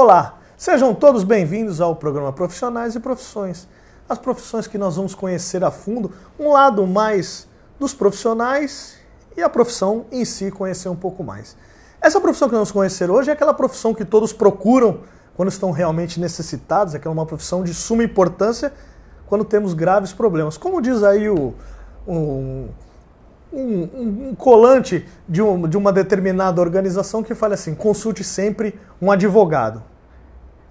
Olá, sejam todos bem-vindos ao programa Profissionais e Profissões. As profissões que nós vamos conhecer a fundo, um lado mais dos profissionais e a profissão em si conhecer um pouco mais. Essa profissão que nós vamos conhecer hoje é aquela profissão que todos procuram quando estão realmente necessitados, é uma profissão de suma importância quando temos graves problemas. Como diz aí um colante de uma determinada organização que fala assim: consulte sempre um advogado.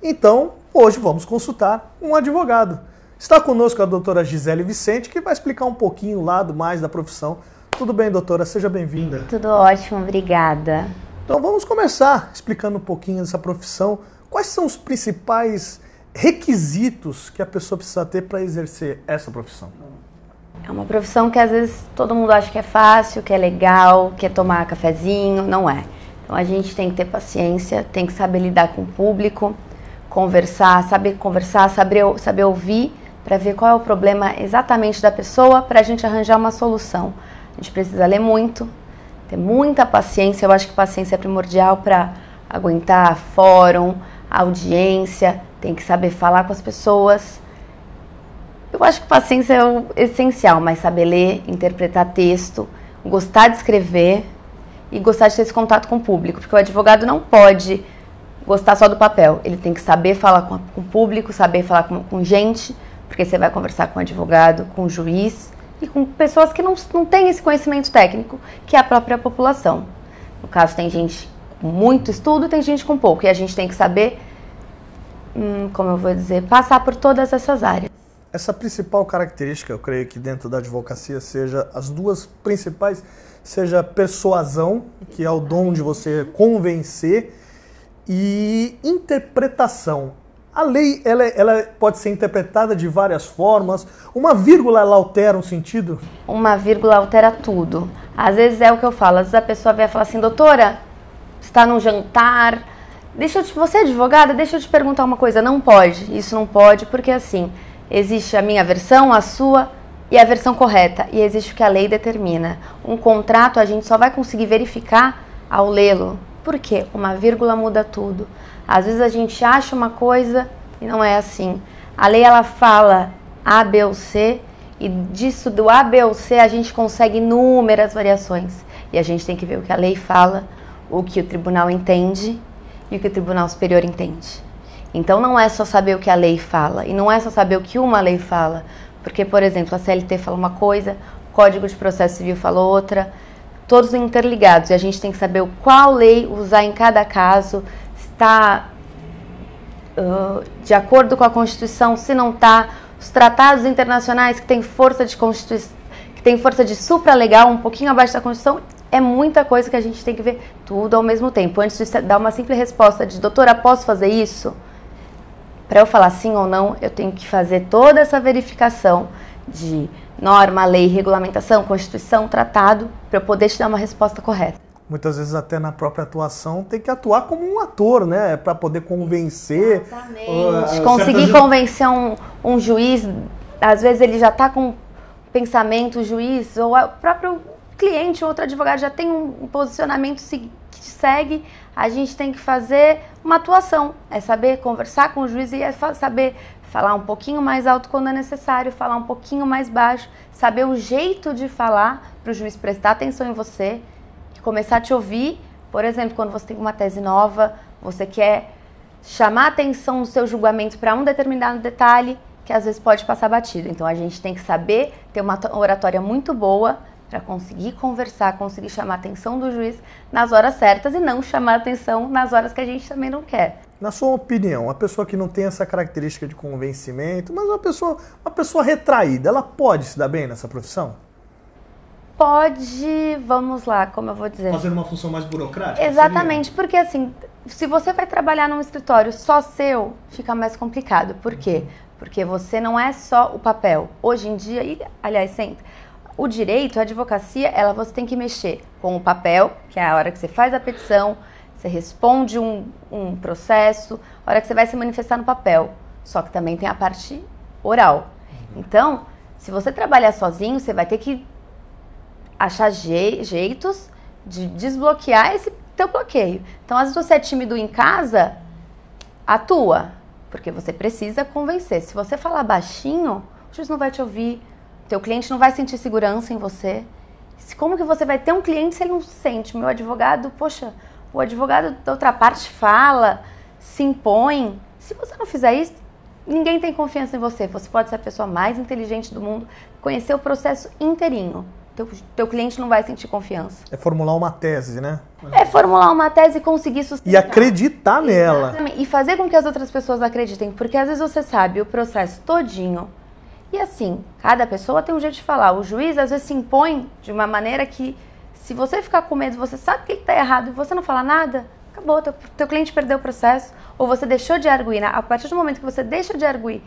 Então, hoje vamos consultar um advogado. Está conosco a doutora Gisele Vicente, que vai explicar um pouquinho o lado mais da profissão. Tudo bem, doutora? Seja bem-vinda. Tudo ótimo, obrigada. Então vamos começar explicando um pouquinho dessa profissão. Quais são os principais requisitos que a pessoa precisa ter para exercer essa profissão? É uma profissão que às vezes todo mundo acha que é fácil, que é legal, que é tomar cafezinho, não é. Então a gente tem que ter paciência, tem que saber lidar com o público, saber conversar, saber ouvir, para ver qual é o problema exatamente da pessoa, para a gente arranjar uma solução. A gente precisa ler muito, ter muita paciência. Eu acho que paciência é primordial para aguentar fórum, audiência, tem que saber falar com as pessoas. Eu acho que paciência é o essencial, mas saber ler, interpretar texto, gostar de escrever e gostar de ter esse contato com o público, porque o advogado não pode gostar só do papel, ele tem que saber falar com o público, saber falar com gente, porque você vai conversar com o advogado, com o juiz e com pessoas que não têm esse conhecimento técnico, que é a própria população. No caso, tem gente com muito estudo, tem gente com pouco, e a gente tem que saber, como eu vou dizer, passar por todas essas áreas. Essa principal característica, eu creio que dentro da advocacia seja as duas principais, seja persuasão, que é o dom de você convencer, e interpretação. A lei ela pode ser interpretada de várias formas. Uma vírgula ela altera um sentido? Uma vírgula altera tudo. Às vezes é o que eu falo, às vezes a pessoa vai falar assim: doutora, está num jantar, você é advogada? Deixa eu te perguntar uma coisa. Não pode, isso não pode, porque assim, existe a minha versão, a sua e a versão correta. E existe o que a lei determina. Um contrato a gente só vai conseguir verificar ao lê-lo. Por quê? Uma vírgula muda tudo. Às vezes a gente acha uma coisa e não é assim. A lei ela fala A, B ou C, e disso do A, B ou C a gente consegue inúmeras variações. E a gente tem que ver o que a lei fala, o que o tribunal entende e o que o Tribunal Superior entende. Então não é só saber o que a lei fala, e não é só saber o que uma lei fala, porque, por exemplo, a CLT fala uma coisa, o Código de Processo Civil fala outra, todos interligados, e a gente tem que saber qual lei usar em cada caso, se está de acordo com a Constituição, se não está, os tratados internacionais que têm força de supralegal, um pouquinho abaixo da Constituição. É muita coisa que a gente tem que ver tudo ao mesmo tempo. Antes de dar uma simples resposta de doutora, posso fazer isso? Para eu falar sim ou não, eu tenho que fazer toda essa verificação de norma, lei, regulamentação, Constituição, tratado, para eu poder te dar uma resposta correta. Muitas vezes até na própria atuação tem que atuar como um ator, né? Para poder convencer. Exatamente. Conseguir convencer um juiz, às vezes ele já está com pensamento, o juiz ou o próprio cliente, outro advogado já tem um posicionamento que segue, a gente tem que fazer uma atuação, é saber conversar com o juiz e é saber falar um pouquinho mais alto quando é necessário, falar um pouquinho mais baixo, saber o jeito de falar para o juiz prestar atenção em você e começar a te ouvir. Por exemplo, quando você tem uma tese nova, você quer chamar a atenção no seu julgamento para um determinado detalhe que às vezes pode passar batido. Então a gente tem que saber ter uma oratória muito boa para conseguir conversar, conseguir chamar a atenção do juiz nas horas certas e não chamar a atenção nas horas que a gente também não quer. Na sua opinião, uma pessoa que não tem essa característica de convencimento, mas uma pessoa retraída, ela pode se dar bem nessa profissão? Pode, vamos lá, como eu vou dizer? Fazer uma função mais burocrática? Exatamente, seria? Porque assim, se você vai trabalhar num escritório só seu, fica mais complicado. Por quê? Porque você não é só o papel. Hoje em dia, e aliás sempre, o direito, a advocacia, você tem que mexer com o papel, que é a hora que você faz a petição, você responde um processo, a hora que você vai se manifestar no papel. Só que também tem a parte oral. Então, se você trabalhar sozinho, você vai ter que achar jeitos de desbloquear esse teu bloqueio. Então, às vezes você é tímido em casa, atua, porque você precisa convencer. Se você falar baixinho, o juiz não vai te ouvir, teu cliente não vai sentir segurança em você. Como que você vai ter um cliente se ele não se sente? Meu advogado, poxa, o advogado da outra parte fala, se impõe. Se você não fizer isso, ninguém tem confiança em você. Você pode ser a pessoa mais inteligente do mundo, conhecer o processo inteirinho. Teu cliente não vai sentir confiança. É formular uma tese, né? É formular uma tese e conseguir sustentar. E acreditar nela. Exatamente. E fazer com que as outras pessoas acreditem. Porque às vezes você sabe o processo todinho. E assim, cada pessoa tem um jeito de falar. O juiz às vezes se impõe de uma maneira que, se você ficar com medo, você sabe que ele está errado e você não falar nada, acabou, teu cliente perdeu o processo. Ou você deixou de arguir. A partir do momento que você deixa de arguir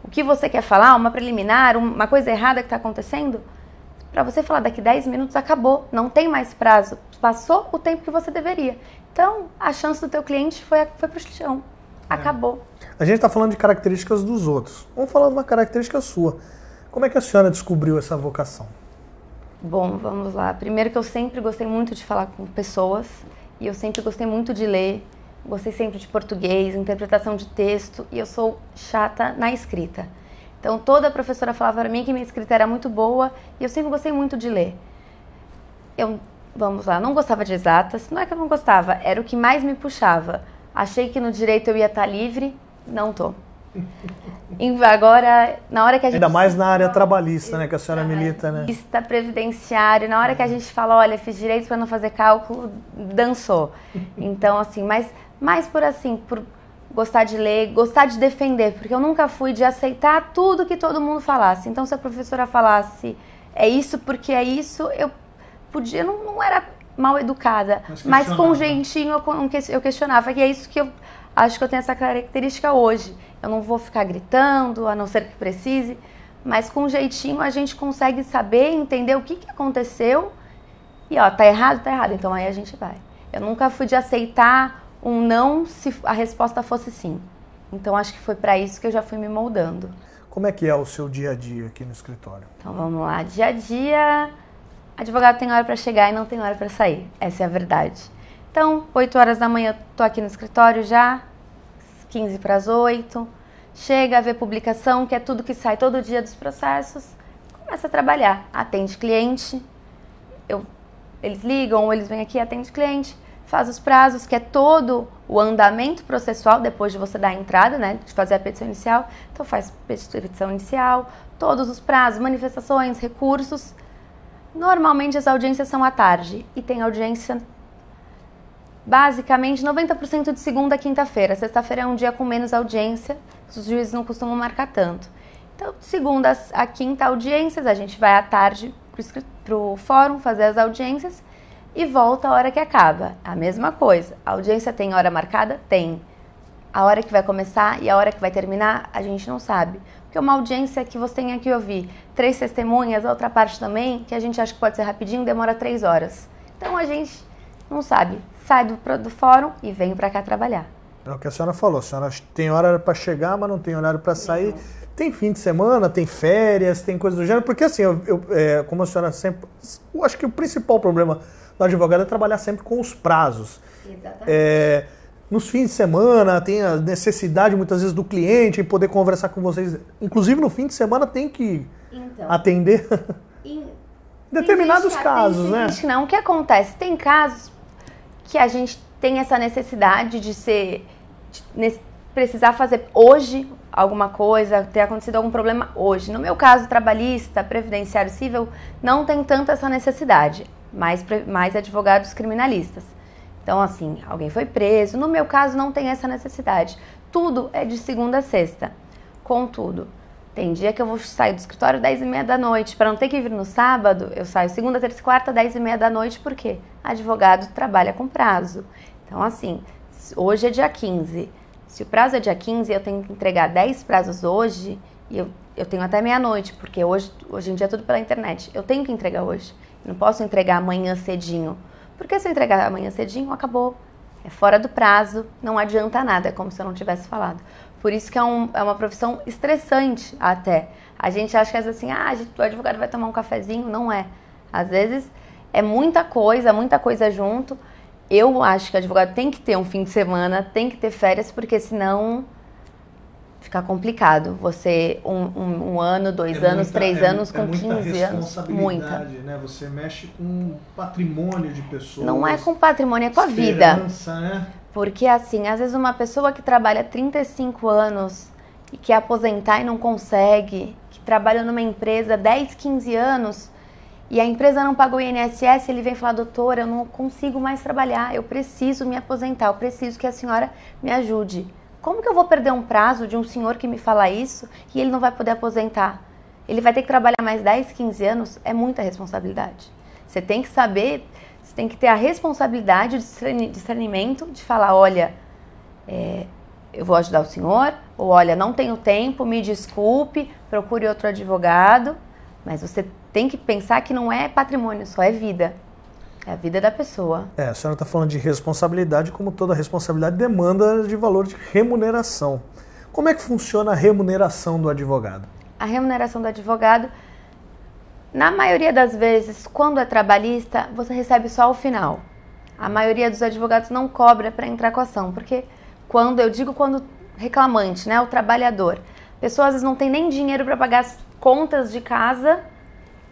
o que você quer falar, uma preliminar, uma coisa errada que está acontecendo, para você falar daqui 10 minutos, acabou. Não tem mais prazo. Passou o tempo que você deveria. Então, a chance do teu cliente foi pro chão. Acabou. A gente está falando de características dos outros. Vamos falar de uma característica sua. Como é que a senhora descobriu essa vocação? Bom, vamos lá. Primeiro que eu sempre gostei muito de falar com pessoas. E eu sempre gostei muito de ler. Gostei sempre de português, interpretação de texto. E eu sou chata na escrita. Então, toda professora falava para mim que minha escrita era muito boa. E eu sempre gostei muito de ler. Vamos lá, não gostava de exatas. Não é que eu não gostava, era o que mais me puxava. Achei que no direito eu ia estar livre. Não tô. Agora, na hora que a gente... Ainda mais na área trabalhista, né? Que a senhora milita, né? Trabalhista, previdenciário. Na hora que a gente fala, olha, fiz direito para não fazer cálculo, dançou. Então, assim, mas mais por gostar de ler, gostar de defender. Porque eu nunca fui de aceitar tudo que todo mundo falasse. Então, se a professora falasse, é isso porque é isso, eu podia... Não era mal educada. Mas com um jeitinho eu questionava. Que é isso que eu... Acho que eu tenho essa característica hoje. Eu não vou ficar gritando, a não ser que precise, mas com um jeitinho a gente consegue saber, entender o que aconteceu e, ó, tá errado, então aí a gente vai. Eu nunca fui de aceitar um não se a resposta fosse sim. Então acho que foi para isso que eu já fui me moldando. Como é que é o seu dia a dia aqui no escritório? Então vamos lá, dia a dia, advogado tem hora para chegar e não tem hora para sair, essa é a verdade. Então, 8 horas da manhã eu tô aqui no escritório já, 15 para as 8, chega a ver publicação, que é tudo que sai todo dia dos processos, começa a trabalhar, atende cliente, eles ligam ou eles vêm aqui, atende cliente, faz os prazos, que é todo o andamento processual, depois de você dar a entrada, né, de fazer a petição inicial, então faz petição inicial, todos os prazos, manifestações, recursos. Normalmente as audiências são à tarde e tem audiência basicamente 90% de segunda a quinta-feira. Sexta-feira é um dia com menos audiência, os juízes não costumam marcar tanto. Então, de segunda a quinta audiências, a gente vai à tarde para o fórum fazer as audiências e volta a hora que acaba. A mesma coisa. A audiência tem hora marcada? Tem. A hora que vai começar e a hora que vai terminar, a gente não sabe. Porque uma audiência que você tem que ouvir 3 testemunhas, a outra parte também, que a gente acha que pode ser rapidinho, demora 3 horas. Então, a gente não sabe. Sai do fórum e vem para cá trabalhar. É o que a senhora falou, a senhora tem horário para chegar, mas não tem horário para sair. Tem fim de semana, tem férias, tem coisa do gênero, porque assim, como a senhora sempre... Eu acho que o principal problema do advogado é trabalhar sempre com os prazos. Exatamente. Nos fins de semana tem a necessidade muitas vezes do cliente em poder conversar com vocês. Inclusive no fim de semana tem que atender determinados casos, né? Não, o que acontece? Tem casos que a gente tem essa necessidade de precisar fazer hoje alguma coisa, ter acontecido algum problema hoje. No meu caso, trabalhista, previdenciário, civil, não tem tanta essa necessidade, mais advogados criminalistas. Então, assim, alguém foi preso. No meu caso, não tem essa necessidade. Tudo é de segunda a sexta. Contudo, tem dia que eu vou sair do escritório 10h30 da noite. Para não ter que vir no sábado, eu saio segunda, terça e quarta, 10h30 da noite. Por quê? Advogado trabalha com prazo. Então, assim, hoje é dia 15. Se o prazo é dia 15, eu tenho que entregar 10 prazos hoje e eu tenho até meia-noite, porque hoje em dia é tudo pela internet. Eu tenho que entregar hoje. Eu não posso entregar amanhã cedinho. Porque se eu entregar amanhã cedinho, acabou. É fora do prazo, não adianta nada. É como se eu não tivesse falado. Por isso que é uma profissão estressante até. A gente acha que às vezes assim, o advogado vai tomar um cafezinho. Não é. Às vezes é muita coisa junto. Eu acho que o advogado tem que ter um fim de semana, tem que ter férias, porque senão fica complicado. Você, um ano, 2 anos, 3 anos, com 15 anos. Responsabilidade, né? Você mexe com patrimônio de pessoas. Não é com patrimônio, é com a vida. Né? Porque assim, às vezes uma pessoa que trabalha 35 anos e quer aposentar e não consegue, que trabalha numa empresa 10, 15 anos e a empresa não pagou o INSS, ele vem falar, doutora, eu não consigo mais trabalhar, eu preciso me aposentar, eu preciso que a senhora me ajude. Como que eu vou perder um prazo de um senhor que me fala isso e ele não vai poder aposentar? Ele vai ter que trabalhar mais 10, 15 anos? É muita responsabilidade. Você tem que saber, você tem que ter a responsabilidade, o discernimento de falar, olha, eu vou ajudar o senhor, ou olha, não tenho tempo, me desculpe, procure outro advogado, mas você tem que pensar que não é patrimônio, só é vida. É a vida da pessoa. A senhora está falando de responsabilidade, como toda responsabilidade demanda de valor de remuneração. Como é que funciona a remuneração do advogado? A remuneração do advogado, na maioria das vezes, quando é trabalhista, você recebe só o final. A maioria dos advogados não cobra para entrar com a ação, porque quando reclamante, né, o trabalhador, a pessoa às vezes não tem nem dinheiro para pagar as contas de casa,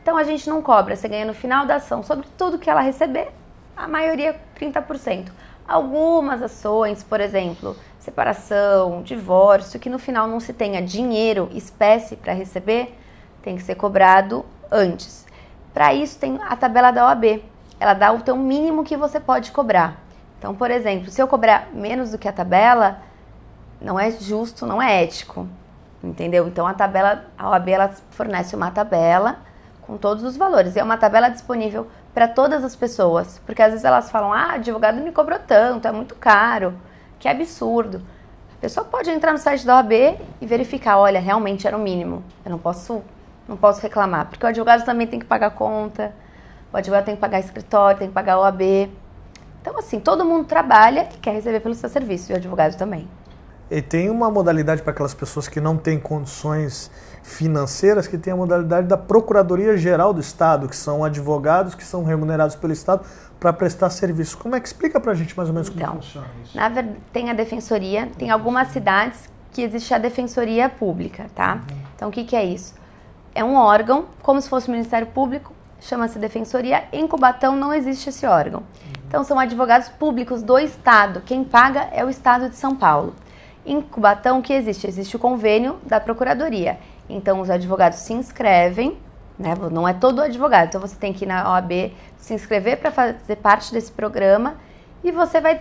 então a gente não cobra, você ganha no final da ação, sobre tudo que ela receber, a maioria 30%. Algumas ações, por exemplo, separação, divórcio, que no final não se tenha dinheiro, espécie para receber, tem que ser cobrado antes. Para isso tem a tabela da OAB, ela dá o teu mínimo que você pode cobrar. Então, por exemplo, se eu cobrar menos do que a tabela, não é justo, não é ético, entendeu? Então a OAB ela fornece uma tabela com todos os valores. E é uma tabela disponível para todas as pessoas. Porque às vezes elas falam, advogado me cobrou tanto, é muito caro, que absurdo. A pessoa pode entrar no site da OAB e verificar, olha, realmente era o mínimo. Eu não posso reclamar. Porque o advogado também tem que pagar conta, o advogado tem que pagar escritório, tem que pagar a OAB. Então, assim, todo mundo trabalha e quer receber pelo seu serviço, e o advogado também. E tem uma modalidade para aquelas pessoas que não têm condições financeiras, que tem a modalidade da Procuradoria-Geral do Estado, que são advogados que são remunerados pelo Estado para prestar serviço. Como é que explica para a gente mais ou menos como funciona isso? Na verdade, tem a defensoria, tem algumas cidades que existe a defensoria pública, tá? Então, o que é isso? É um órgão, como se fosse o Ministério Público, chama-se defensoria. Em Cubatão não existe esse órgão. Então, são advogados públicos do Estado. Quem paga é o Estado de São Paulo. Em Cubatão, o que existe? Existe o convênio da Procuradoria. Então, os advogados se inscrevem, né? Não é todo advogado, então você tem que ir na OAB se inscrever para fazer parte desse programa e você vai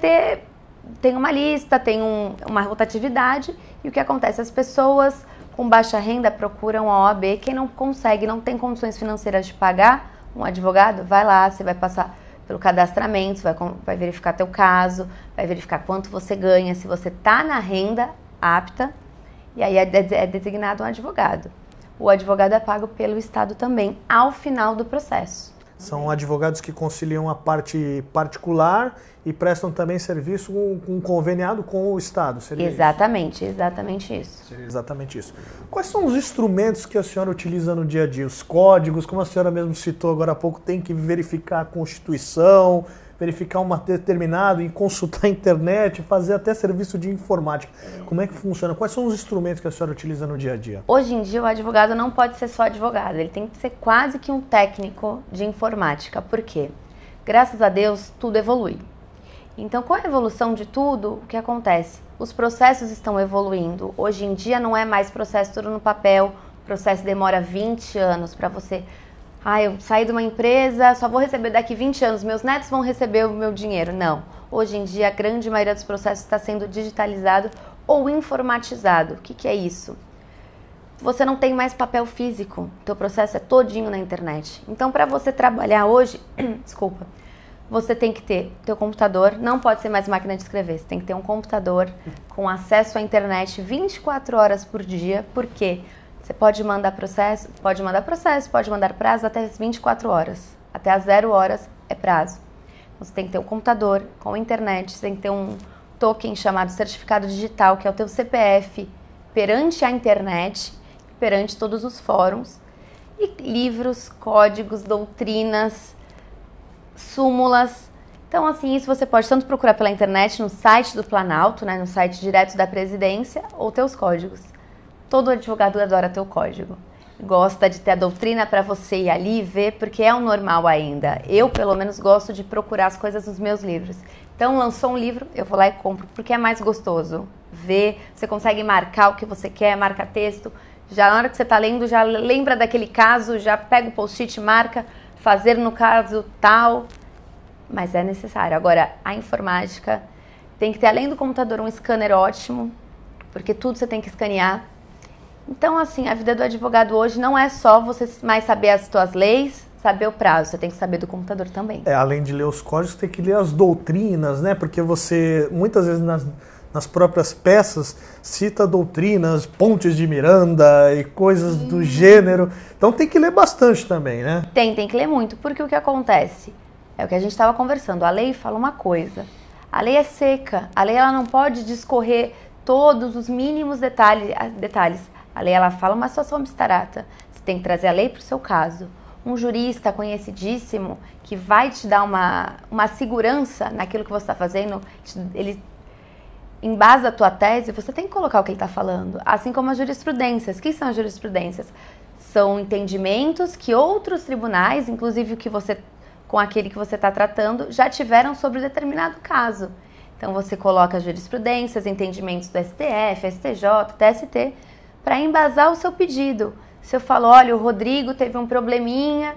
tem uma lista, tem uma rotatividade e o que acontece? As pessoas com baixa renda procuram a OAB, quem não consegue, não tem condições financeiras de pagar um advogado, vai lá, você vai passar pelo cadastramento, vai verificar teu caso, vai verificar quanto você ganha, se você está na renda apta, e aí é designado um advogado. O advogado é pago pelo Estado também, ao final do processo. São advogados que conciliam a parte particular e prestam também serviço com conveniado com o Estado, seria exatamente, isso? Exatamente isso. Seria exatamente isso. Quais são os instrumentos que a senhora utiliza no dia a dia? Os códigos, como a senhora mesmo citou agora há pouco, tem que verificar a Constituição, verificar uma determinada e consultar a internet, fazer até serviço de informática. Como é que funciona? Quais são os instrumentos que a senhora utiliza no dia a dia? Hoje em dia o advogado não pode ser só advogado, ele tem que ser quase que um técnico de informática. Por quê? Graças a Deus tudo evolui. Então, com a evolução de tudo, o que acontece? Os processos estão evoluindo. Hoje em dia não é mais processo tudo no papel, o processo demora 20 anos para você... eu saí de uma empresa, só vou receber daqui 20 anos, meus netos vão receber o meu dinheiro. Não. Hoje em dia, a grande maioria dos processos está sendo digitalizado ou informatizado. O que é isso? Você não tem mais papel físico. O teu processo é todinho na internet. Então, para você trabalhar hoje, você tem que ter teu computador, não pode ser mais máquina de escrever. Você tem que ter um computador com acesso à internet 24 horas por dia. Por quê? Você pode mandar processo, pode mandar prazo até as 24 horas. Até as 0 horas é prazo. Você tem que ter um computador com internet, você tem que ter um token chamado certificado digital, que é o teu CPF, perante a internet, perante todos os fóruns. E livros, códigos, doutrinas, súmulas, Então, assim, isso você pode tanto procurar pela internet, no site do Planalto, né, no site direto da Presidência, ou ter os códigos. Todo advogado adora ter o código. Gosta de ter a doutrina para você ir ali e ver, porque é o normal ainda. Eu, pelo menos, gosto de procurar as coisas nos meus livros. Então, lançou um livro, eu vou lá e compro, porque é mais gostoso. Ver, você consegue marcar o que você quer, marca texto. Já na hora que você está lendo, já lembra daquele caso, já pega o post-it, marca, fazer no caso tal. Mas é necessário. Agora, a informática tem que ter, além do computador, um scanner ótimo, porque tudo você tem que escanear. Então, assim, a vida do advogado hoje não é só você mais saber as suas leis, saber o prazo, você tem que saber do computador também. Além de ler os códigos, tem que ler as doutrinas, né? Porque você, muitas vezes nas próprias peças, cita doutrinas, Pontes de Miranda e coisas do gênero. Então tem que ler bastante também, né? Tem que ler muito, porque o que acontece? É o que a gente estava conversando, a lei fala uma coisa, a lei é seca, a lei ela não pode discorrer todos os mínimos detalhes. A lei ela fala uma situação abstrata, você tem que trazer a lei para o seu caso. Um jurista conhecidíssimo que vai te dar uma segurança naquilo que você está fazendo, ele embasa a tua tese, você tem que colocar o que ele está falando. Assim como as jurisprudências. O que são as jurisprudências? São entendimentos que outros tribunais, inclusive com aquele que você está tratando, já tiveram sobre determinado caso. Então você coloca as jurisprudências, entendimentos do STF, STJ, TST, para embasar o seu pedido. Se eu falo, olha, o Rodrigo teve um probleminha,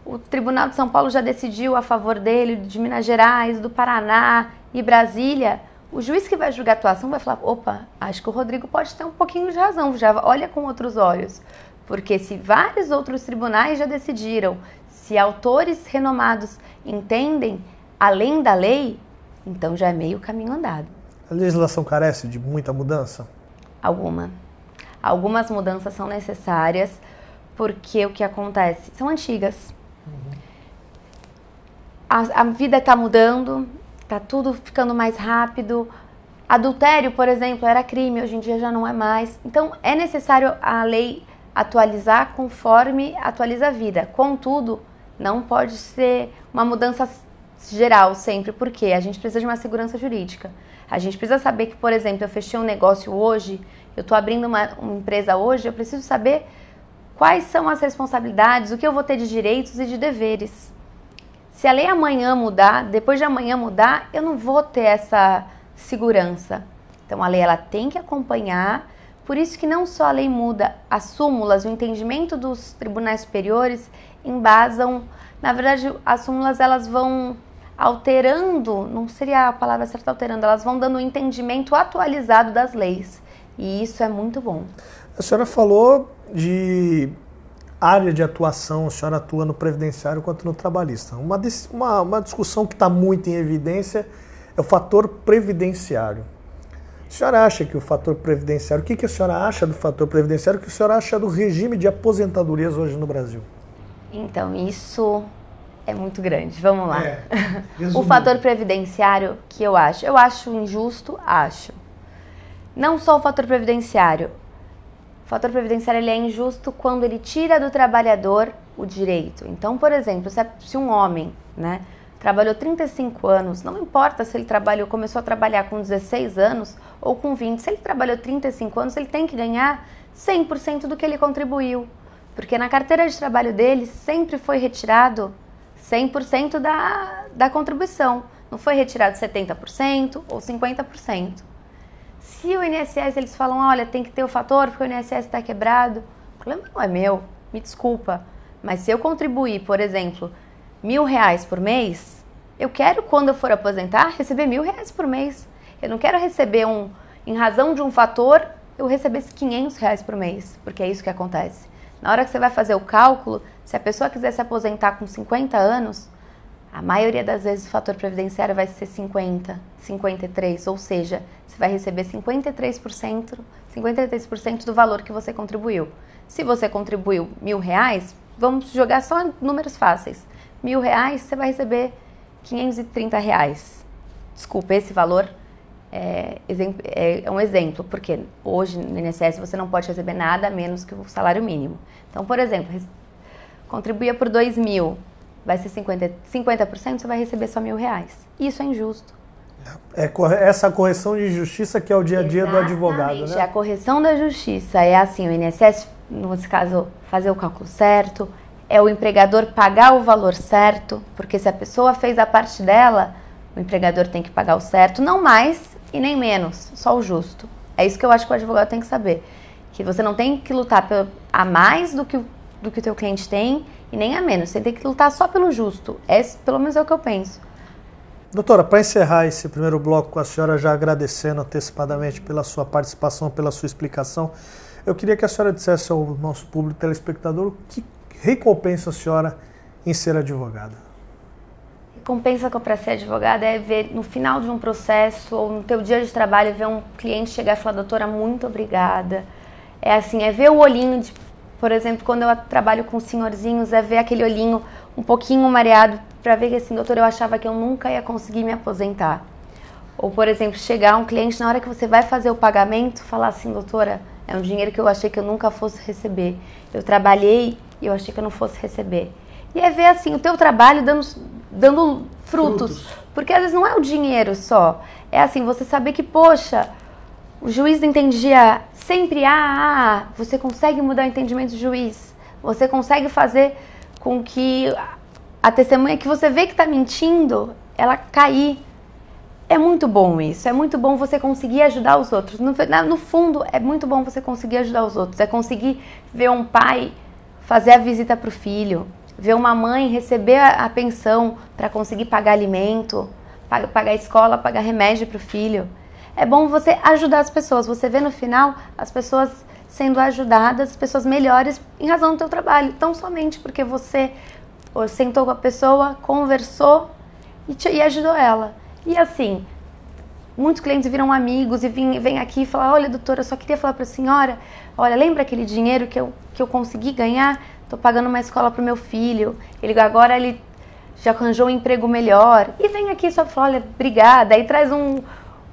o Tribunal de São Paulo já decidiu a favor dele, de Minas Gerais, do Paraná e Brasília, o juiz que vai julgar a atuação vai falar, opa, acho que o Rodrigo pode ter um pouquinho de razão, já olha com outros olhos. Porque se vários outros tribunais já decidiram, se autores renomados entendem além da lei, então já é meio caminho andado. A legislação carece de muita mudança? Algumas mudanças são necessárias, porque o que acontece? São antigas. A vida está mudando, está tudo ficando mais rápido. Adultério, por exemplo, era crime, hoje em dia já não é mais. Então, é necessário a lei atualizar conforme atualiza a vida. Contudo, não pode ser uma mudança geral sempre, porque a gente precisa de uma segurança jurídica. A gente precisa saber que, por exemplo, eu fechei um negócio hoje, eu estou abrindo uma empresa hoje, eu preciso saber quais são as responsabilidades, o que eu vou ter de direitos e de deveres. Se a lei amanhã mudar, depois de amanhã mudar, eu não vou ter essa segurança. Então a lei ela tem que acompanhar, por isso que não só a lei muda, as súmulas, o entendimento dos tribunais superiores embasam, na verdade as súmulas elas vão alterando, não seria a palavra certa alterando, elas vão dando um entendimento atualizado das leis. E isso é muito bom. A senhora falou de área de atuação, a senhora atua no previdenciário quanto no trabalhista. Uma discussão que está muito em evidência é o fator previdenciário. A senhora acha que o fator previdenciário, o que a senhora acha do fator previdenciário, o que a senhora acha do regime de aposentadorias hoje no Brasil? Então, isso é muito grande. Vamos lá. O fator previdenciário que eu acho injusto, acho. Não só o fator previdenciário. O fator previdenciário ele é injusto quando ele tira do trabalhador o direito. Então, por exemplo, se um homem, né, trabalhou 35 anos, não importa se ele começou a trabalhar com 16 anos ou com 20, se ele trabalhou 35 anos, ele tem que ganhar 100% do que ele contribuiu. Porque na carteira de trabalho dele sempre foi retirado 100% da contribuição. Não foi retirado 70% ou 50%. Se o INSS, eles falam, olha, tem que ter o fator porque o INSS está quebrado, o problema não é meu, me desculpa. Mas se eu contribuir, por exemplo, R$1.000 por mês, eu quero, quando eu for aposentar, receber R$1.000 por mês. Eu não quero receber, em razão de um fator, eu receber R$500 por mês, porque é isso que acontece. Na hora que você vai fazer o cálculo, se a pessoa quiser se aposentar com 50 anos, a maioria das vezes o fator previdenciário vai ser 50, 53, ou seja, você vai receber 53% do valor que você contribuiu. Se você contribuiu R$1.000, vamos jogar só números fáceis. R$1.000, você vai receber R$530. Desculpa, esse valor é um exemplo, porque hoje no INSS você não pode receber nada menos que o salário mínimo. Então, por exemplo, contribuía por R$2.000. vai ser 50%, você vai receber só R$1.000. Isso é injusto. É essa correção de injustiça que é o dia a dia do advogado, né? É a correção da justiça. É assim, o INSS, nesse caso, fazer o cálculo certo, é o empregador pagar o valor certo, porque se a pessoa fez a parte dela, o empregador tem que pagar o certo, não mais e nem menos, só o justo. É isso que eu acho que o advogado tem que saber, que você não tem que lutar a mais do que o teu cliente tem e nem a menos, você tem que lutar só pelo justo. Pelo menos é o que eu penso. Doutora, para encerrar esse primeiro bloco com a senhora já agradecendo antecipadamente pela sua participação, pela sua explicação, eu queria que a senhora dissesse ao nosso público telespectador o que recompensa a senhora em ser advogada. Recompensa para ser advogada é ver no final de um processo ou no teu dia de trabalho, ver um cliente chegar e falar, doutora, muito obrigada. É assim, é ver o olhinho de, por exemplo, quando eu trabalho com senhorzinhos, é ver aquele olhinho um pouquinho mareado para ver que assim, doutora, eu achava que eu nunca ia conseguir me aposentar. Ou, por exemplo, chegar um cliente na hora que você vai fazer o pagamento, falar assim, doutora, é um dinheiro que eu achei que eu nunca fosse receber. Eu trabalhei e eu achei que eu não fosse receber. E é ver assim, o teu trabalho dando frutos. Porque às vezes não é o dinheiro só. É assim, você saber que, poxa, o juiz entendia sempre você consegue mudar o entendimento do juiz. Você consegue fazer com que a testemunha que você vê que está mentindo, ela cair. É muito bom isso, é muito bom você conseguir ajudar os outros. No fundo, é muito bom você conseguir ajudar os outros. É conseguir ver um pai fazer a visita para o filho, ver uma mãe receber a pensão para conseguir pagar alimento, pagar a escola, pagar remédio para o filho. É bom você ajudar as pessoas. Você vê no final as pessoas sendo ajudadas, as pessoas melhores em razão do teu trabalho. Tão somente porque você sentou com a pessoa, conversou e ajudou ela. E assim, muitos clientes viram amigos e vêm aqui e falam, olha doutora, eu só queria falar para a senhora, olha, lembra aquele dinheiro que eu consegui ganhar? Estou pagando uma escola para o meu filho, agora ele já arranjou um emprego melhor. E vem aqui só falar, olha, obrigada, aí traz um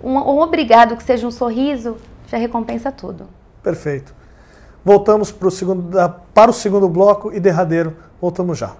obrigado, que seja um sorriso, já recompensa tudo. Perfeito. Voltamos para o segundo bloco e derradeiro, voltamos já.